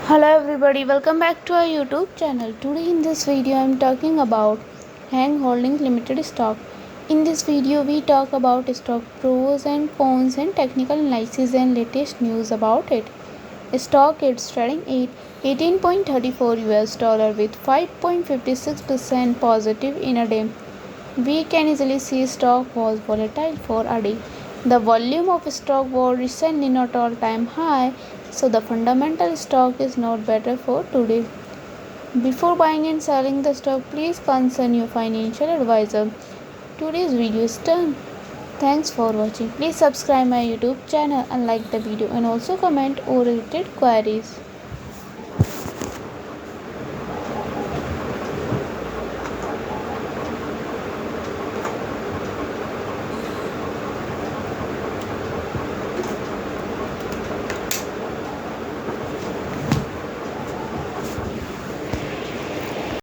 Hello everybody, welcome back to our YouTube channel. Today in this video I am talking about EHang Holdings Limited stock. In this video we talk about stock pros and cons and technical analysis and latest news about it. Stock is trading at 18.34 US dollar with 5.56% positive in a day. We can easily see stock was volatile for a day. The volume of stock was recently not all-time high, so the fundamental stock is not better for today. Before buying and selling the stock, please consult your financial advisor. Today's video is done. Thanks for watching. Please subscribe my YouTube channel and like the video and also comment or related queries.